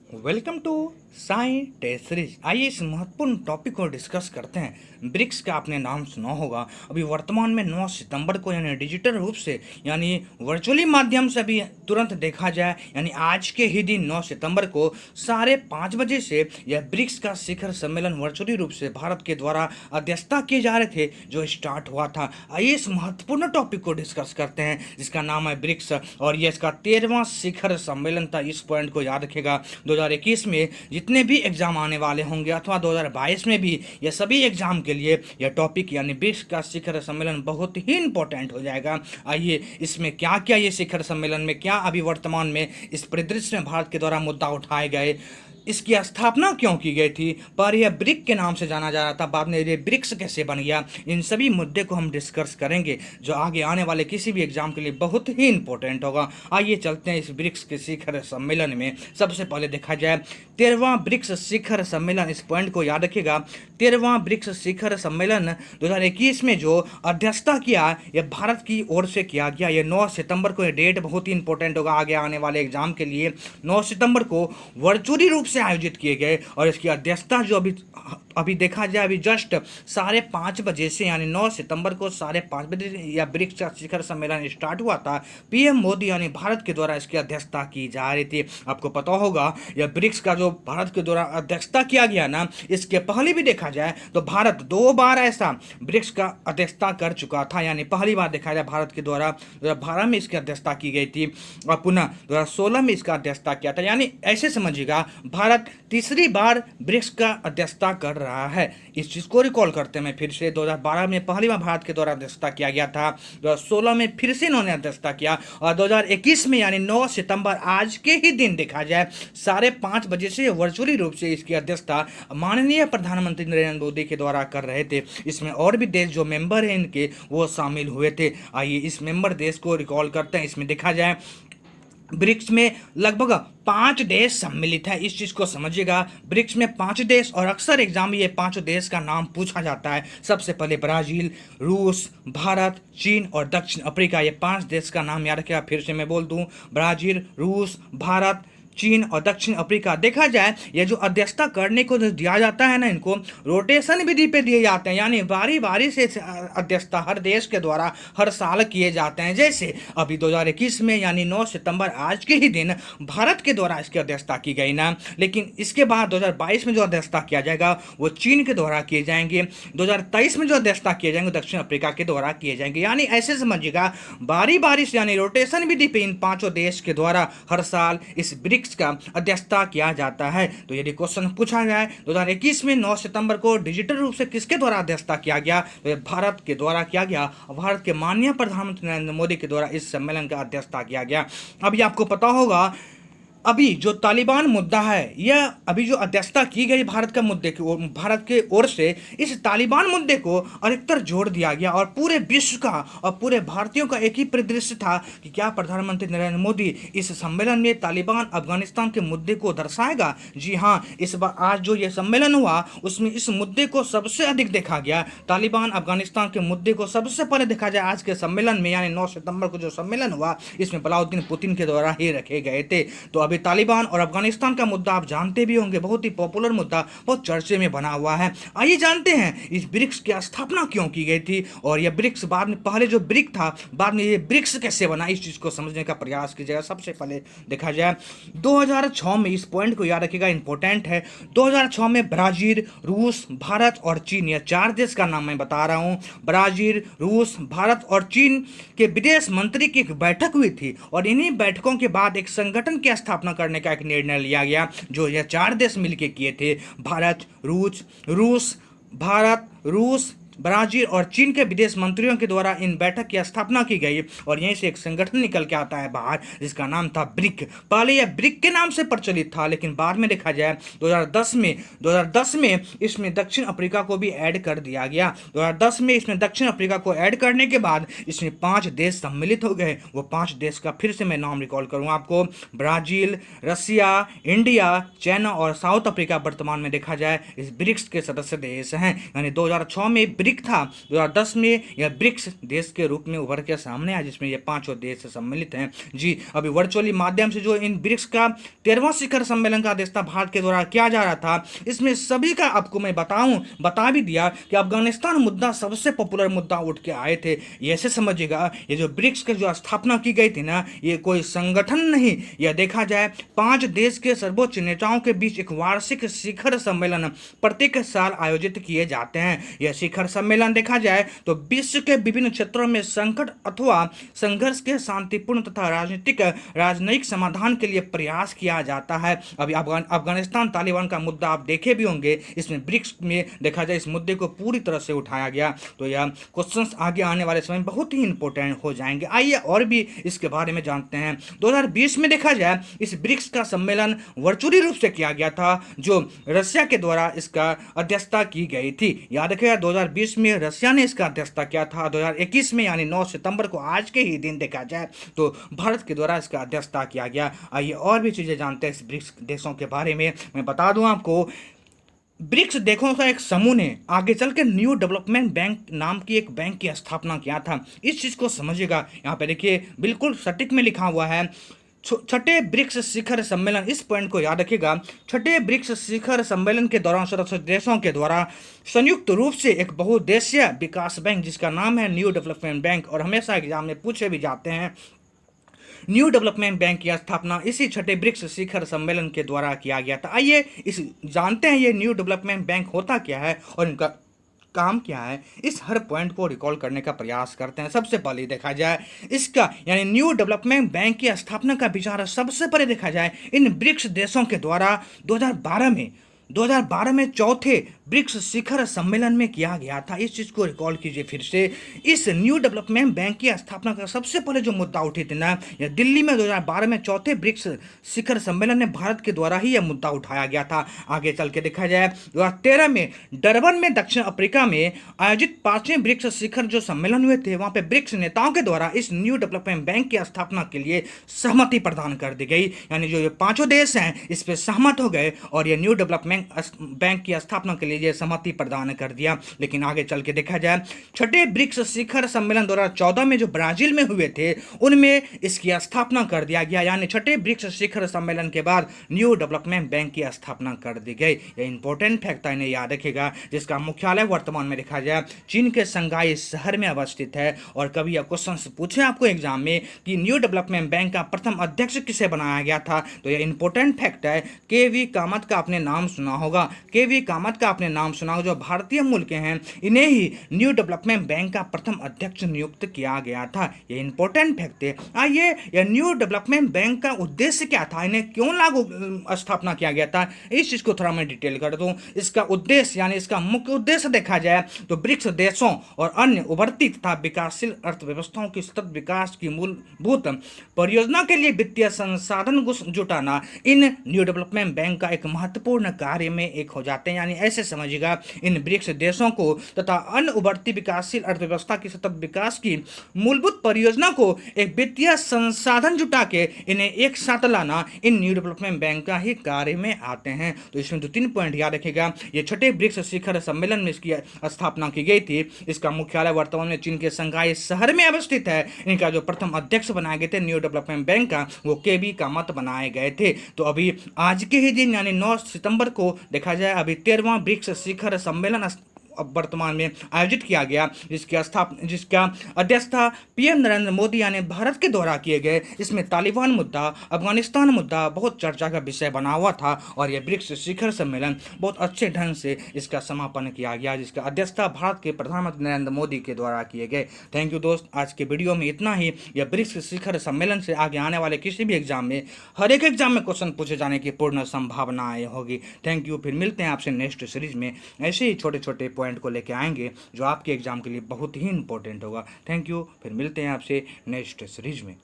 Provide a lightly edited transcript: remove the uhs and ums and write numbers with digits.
Welcome to Sai test series. आइए इस महत्वपूर्ण टॉपिक को डिस्कस करते हैं। ब्रिक्स का आपने नाम सुना होगा। अभी वर्तमान में 9 सितंबर को यानी डिजिटल रूप से यानी वर्चुअली माध्यम से अभी तुरंत देखा जाए यानी आज के ही दिन 9 सितंबर को 5:30 बजे से यह ब्रिक्स का शिखर सम्मेलन वर्चुअली रूप से भारत के द्वारा अध्यक्षता किए जा रहे थे जो स्टार्ट हुआ था। आइए इस महत्वपूर्ण टॉपिक को डिस्कस करते हैं जिसका नाम है ब्रिक्स और यह इसका 13वां शिखर सम्मेलन था। इस पॉइंट को याद रखेगा। 2021 में जितने भी एग्जाम आने वाले होंगे अथवा 2022 में भी ये सभी एग्जाम के लिए यह टॉपिक यानी ब्रिक्स का शिखर सम्मेलन बहुत ही इंपॉर्टेंट हो जाएगा। आइए इसमें क्या क्या ये शिखर सम्मेलन में क्या अभी वर्तमान में इस परिदृश्य में भारत के द्वारा मुद्दा उठाए गए, इसकी स्थापना क्यों की गई थी, पर यह ब्रिक के नाम से जाना जा रहा था, बाद में ये ब्रिक्स कैसे बन गया, इन सभी मुद्दे को हम डिस्कस करेंगे जो आगे आने वाले किसी भी एग्जाम के लिए बहुत ही इंपॉर्टेंट होगा। आइए चलते हैं इस ब्रिक्स के शिखर सम्मेलन में। सबसे पहले देखा जाए 13वां ब्रिक्स शिखर सम्मेलन, इस पॉइंट को याद रखिएगा। 13वां ब्रिक्स शिखर सम्मेलन 2021 में जो अध्यक्षता किया यह भारत की ओर से किया गया। यह 9 सितंबर को, यह डेट बहुत ही इंपॉर्टेंट होगा आगे आने वाले एग्जाम के लिए। 9 सितंबर को वर्चुअली रूप से आयोजित किए गए और इसकी अध्यक्षता जो अभी देखा जाए अभी जस्ट 5:30 बजे से यानी 9 सितंबर को 5:30 बजे यह ब्रिक्स का शिखर सम्मेलन स्टार्ट हुआ था। पीएम मोदी यानी भारत के द्वारा इसकी अध्यक्षता की जा रही थी। आपको पता होगा यह ब्रिक्स का जो भारत के द्वारा अध्यक्षता किया गया ना, इसके पहले भी देखा जाए तो भारत 2 बार ऐसा ब्रिक्स का अध्यक्षता कर चुका था। यानी पहली बार देखा जाए भारत के द्वारा 2012 में इसकी अध्यक्षता की गई थी और पुनः 2016 में इसका अध्यक्षता किया था। यानी ऐसे समझिएगा भारत तीसरी बार ब्रिक्स का अध्यक्षता कर रहा है। इस चीज को रिकॉल करते हैं फिर से। 2012 में पहली बार भारत के द्वारा अध्यक्षता किया गया था, 2016 में फिर से इन्होंने अध्यक्षता किया और 2021 में यानी 9 सितंबर आज के ही दिन देखा जाए 5:30 बजे से वर्चुअली रूप से इसकी अध्यक्षता माननीय प्रधानमंत्री नरेंद्र मोदी के द्वारा कर रहे थे। इसमें और भी देश जो मेंबर हैं इनके वो शामिल हुए थे। आइए इस मेंबर देश को रिकॉल करते हैं। इसमें देखा जाए ब्रिक्स में लगभग 5 देश सम्मिलित है। इस चीज को समझिएगा, ब्रिक्स में 5 देश और अक्सर एग्जाम में ये 5 देश का नाम पूछा जाता है। सबसे पहले ब्राजील, रूस, भारत, चीन और दक्षिण अफ्रीका, ये 5 देश का नाम याद रखिएगा। फिर से मैं बोल दूं, ब्राजील, रूस, भारत, चीन और दक्षिण अफ्रीका। देखा जाए ये जो अध्यक्षता करने को जो दिया जाता है ना, इनको रोटेशन विधि पे दिए जाते हैं यानी बारी बारी से अध्यक्षता हर देश के द्वारा हर साल किए जाते हैं। जैसे अभी 2021 में यानी 9 सितंबर आज के ही दिन भारत के द्वारा इसकी अध्यक्षता की गई ना, लेकिन इसके बाद 2022 में जो अध्यक्षता किया जाएगा वो चीन के द्वारा किए जाएंगे। 2023 में जो अध्यक्षता किए जाएंगे दक्षिण अफ्रीका के द्वारा किए जाएंगे। यानी ऐसे समझिएगा बारी बारी से यानी रोटेशन विधि पे इन 5 देश के द्वारा हर साल इस ब्रिक्स का अध्यक्षता किया जाता है। तो यदि क्वेश्चन पूछा जाए 2021 में 9 सितंबर को डिजिटल रूप से किसके द्वारा अध्यक्षता किया गया, तो भारत के द्वारा किया गया। भारत के माननीय प्रधानमंत्री नरेंद्र मोदी के द्वारा इस सम्मेलन का अध्यक्षता किया गया। अभी आपको पता होगा अभी जो तालिबान मुद्दा है यह अभी जो अध्यक्षता की गई भारत का मुद्दे की भारत के ओर से इस तालिबान मुद्दे को अधिकतर जोड़ दिया गया और पूरे विश्व का और पूरे भारतीयों का एक ही परिदृश्य था कि क्या प्रधानमंत्री नरेंद्र मोदी इस सम्मेलन में तालिबान अफगानिस्तान के मुद्दे को दर्शाएगा। जी हाँ, इस बार आज जो ये सम्मेलन हुआ उसमें इस मुद्दे को सबसे अधिक देखा गया। तालिबान अफगानिस्तान के मुद्दे को सबसे पहले देखा जाए आज के सम्मेलन में यानी 9 सितंबर को जो सम्मेलन हुआ इसमें अलाउद्दीन पुतिन के द्वारा ही रखे गए थे। तो अभी तालिबान और अफगानिस्तान का मुद्दा आप जानते भी होंगे, बहुत ही पॉपुलर मुद्दा, बहुत चर्चे में बना हुआ है। आइए जानते हैं इस ब्रिक्स की स्थापना क्यों की गई थी और यह ब्रिक्स बाद में पहले जो ब्रिक था बाद में ये ब्रिक्स कैसे बना, इस चीज को समझने का प्रयास कीजिएगा। सबसे पहले देखा जाए 2006 में, इस पॉइंट को याद रखिएगा इंपॉर्टेंट है, 2006 में ब्राजील, रूस, भारत और चीन, यह 4 देश का नाम मैं बता रहा हूं। ब्राजील, रूस, भारत और चीन के विदेश मंत्री की एक बैठक हुई थी और इन्हीं बैठकों के बाद एक संगठन की स्थापना करने का एक निर्णय लिया गया जो यह 4 देश मिलकर किए थे। भारत, रूस, ब्राजील और चीन के विदेश मंत्रियों के द्वारा इन बैठक की स्थापना की गई और यहीं से एक संगठन निकल के आता है बाहर जिसका नाम था ब्रिक। पहले यह ब्रिक के नाम से प्रचलित था लेकिन बाद में देखा जाए 2010 में इसमें दक्षिण अफ्रीका को भी ऐड कर दिया गया। 2010 में इसमें दक्षिण अफ्रीका को ऐड करने के बाद इसमें 5 देश सम्मिलित हो गए। वो 5 देश का फिर से मैं नाम रिकॉल करूंगा आपको, ब्राजील, रसिया, इंडिया, चाइना और साउथ अफ्रीका वर्तमान में देखा जाए इस ब्रिक्स के सदस्य देश हैं। यानी 2006 में ब्रिक था 2010 में यह ब्रिक्स देश के रूप में उभर के सामने आया, जिसमें ये पांचों देश सम्मिलित हैं। जी, अभी वर्चुअली माध्यम से जो इन ब्रिक्स का 13वां शिखर सम्मेलन का अध्यक्षता भारत के द्वारा किया जा रहा था, इसमें सभी का आपको मैं बता भी दिया कि अफगानिस्तान मुद्दा सबसे पॉपुलर मुद्दा उठ के आए थे। ये ऐसे समझिएगा, ये जो ब्रिक्स की जो स्थापना की गई थी ना, ये कोई संगठन नहीं, यह देखा जाए 5 देश के सर्वोच्च नेताओं के बीच एक वार्षिक शिखर सम्मेलन प्रत्येक साल आयोजित किए जाते हैं। यह शिखर सम्मेलन देखा जाए तो विश्व के विभिन्न क्षेत्रों में संकट अथवा संघर्ष के शांतिपूर्ण तथा राजनयिक समाधान के लिए प्रयास किया जाता है। अभी अफगानिस्तान तालिबान का मुद्दा आप देखे भी होंगे, इसमें ब्रिक्स में देखा जाए इस मुद्दे को पूरी तरह से उठाया गया। तो यह क्वेश्चंस आगे आने वाले समय में बहुत ही इंपॉर्टेंट हो जाएंगे। आइए और भी इसके बारे में जानते हैं। 2020 में देखा जाए इस ब्रिक्स का सम्मेलन वर्चुअली रूप से किया गया था, जो रशिया के द्वारा इसका अध्यक्षता की गई थी। याद रखिएगा 2020 में रशिया ने इसका अध्यक्षता किया था। 2021 में यानी 9 सितंबर को आज के ही दिन देखा जाए तो भारत के द्वारा इसका अध्यक्षता किया गया। आइए और भी चीजें जानते हैं इस ब्रिक्स देशों के बारे में। मैं बता दूं आपको, ब्रिक्स देशों का एक समूह ने आगे चल के न्यू डेवलपमेंट बैंक नाम की एक बैंक की स्थापना किया था। इस चीज को समझिएगा, यहाँ पे देखिए बिल्कुल सटीक में लिखा हुआ है, छठे ब्रिक्स शिखर सम्मेलन, इस पॉइंट को याद रखिएगा। छठे ब्रिक्स शिखर सम्मेलन के दौरान सदस्य देशों के द्वारा संयुक्त रूप से एक बहुउद्देशीय विकास बैंक जिसका नाम है न्यू डेवलपमेंट बैंक, और हमेशा एग्जाम में पूछे भी जाते हैं, न्यू डेवलपमेंट बैंक की स्थापना इसी छठे ब्रिक्स शिखर सम्मेलन के द्वारा किया गया था। आइए इस जानते हैं ये न्यू डेवलपमेंट बैंक होता क्या है और इनका काम क्या है। इस हर पॉइंट को रिकॉल करने का प्रयास करते हैं। सबसे पहले देखा जाए इसका यानी न्यू डेवलपमेंट बैंक की स्थापना का विचार सबसे पहले देखा जाए इन ब्रिक्स देशों के द्वारा 2012 में चौथे ब्रिक्स शिखर सम्मेलन में किया गया था। इस चीज को रिकॉल कीजिए फिर से। इस न्यू डेवलपमेंट बैंक की स्थापना का सबसे पहले जो मुद्दा उठी थी ना, यह दिल्ली में 2012 में चौथे ब्रिक्स शिखर सम्मेलन में भारत के द्वारा ही यह मुद्दा उठाया गया था। आगे चल के देखा जाए 2013 में डरबन में दक्षिण अफ्रीका में आयोजित 5वें ब्रिक्स शिखर जो सम्मेलन हुए थे, वहां पे ब्रिक्स नेताओं के द्वारा इस न्यू डेवलपमेंट बैंक की स्थापना के लिए सहमति प्रदान कर दी गई। यानी जो ये पांचों देश हैं इस पर सहमत हो गए और ये न्यू डेवलपमेंट बैंक की स्थापना के लिए ये सहमति प्रदान कर दिया। लेकिन आगे चल के देखा जाए छठे ब्रिक्स शिखर सम्मेलन 2014 में जो ब्राजील में हुए थे, उनमें इसकी स्थापना कर दिया गया। यानी छठे ब्रिक्स शिखर सम्मेलन के बाद न्यू डेवलपमेंट बैंक की स्थापना कर दी गई। ये इंपॉर्टेंट फैक्ट है, इन्हें याद रखिएगा, जिसका मुख्यालय वर्तमान में देखा जाए चीन के शंघाई शहर में अवस्थित है। और कभी यह क्वेश्चन पूछे आपको एग्जाम में कि न्यू डेवलपमेंट बैंक का प्रथम अध्यक्ष किसे बनाया गया था, तो यह इंपॉर्टेंट फैक्ट है, के.वी. कामत का आपने नाम सुना होगा। के.वी. कामत का आपने नाम सुना होगा, जो भारतीय मूल के हैं, इन्हें ही न्यू डेवलपमेंट बैंक का प्रथम अध्यक्ष नियुक्त किया गया था। यह इंपॉर्टेंट फैक्ट है। आइए यह न्यू डेवलपमेंट बैंक का उद्देश्य क्या था, इन्हें क्यों लागू स्थापना किया गया था, इस चीज को थोड़ा मैं डिटेल कर दूं। इसका उद्देश्य यानी इसका मुख्य उद्देश्य देखा जाए तो ब्रिक्स देशों और अन्य उभरती तथा विकासशील अर्थव्यवस्थाओं की सतत विकास की मूलभूत परियोजना के लिए वित्तीय संसाधन जुटाना इन न्यू डेवलपमेंट बैंक का एक महत्वपूर्ण कार्य में एक हो जाते हैं। यानी ऐसे समझिएगा, इन ब्रिक्स देशों को तथा अन्य उभरती विकासशील अर्थव्यवस्था की सतत विकास की मूलभूत परियोजना को एक वित्तीय संसाधन जुटा के इन्हें एक साथ लाना इन न्यू डेवलपमेंट बैंक का ही कार्य में आते हैं। तो इसमें 2-3 पॉइंट याद रखिएगा। ये छठे ब्रिक्स शिखर सम्मेलन में इसकी स्थापना की गई थी। इसका मुख्यालय वर्तमान में चीन के शंघाई शहर में अवस्थित है। इनका जो प्रथम अध्यक्ष बनाए गए थे न्यू डेवलपमेंट बैंक का, वो के.वी. कामत बनाए गए थे। तो अभी आज के ही दिन यानी 9 सितंबर को देखा जाए अभी 13वां ब्रिक्स शिखर सम्मेलन अब वर्तमान में आयोजित किया गया, जिसका अध्यक्षता पीएम नरेंद्र मोदी यानी भारत के द्वारा किए गए। इसमें तालिबान मुद्दा, अफगानिस्तान मुद्दा बहुत चर्चा का विषय बना हुआ था और यह ब्रिक्स शिखर सम्मेलन बहुत अच्छे ढंग से इसका समापन किया गया, जिसका अध्यक्षता भारत के प्रधानमंत्री नरेंद्र मोदी के द्वारा किए गए। थैंक यू दोस्त, आज के वीडियो में इतना ही। यह ब्रिक्स शिखर सम्मेलन से आगे आने वाले किसी भी एग्जाम में हर एक एग्जाम में क्वेश्चन पूछे जाने की पूर्ण संभावनाएं होगी। थैंक यू, फिर मिलते हैं आपसे नेक्स्ट सीरीज में। ऐसे ही छोटे छोटे पॉइंट को लेके आएंगे जो आपके एग्जाम के लिए बहुत ही इंपॉर्टेंट होगा। थैंक यू, फिर मिलते हैं आपसे नेक्स्ट सीरीज में।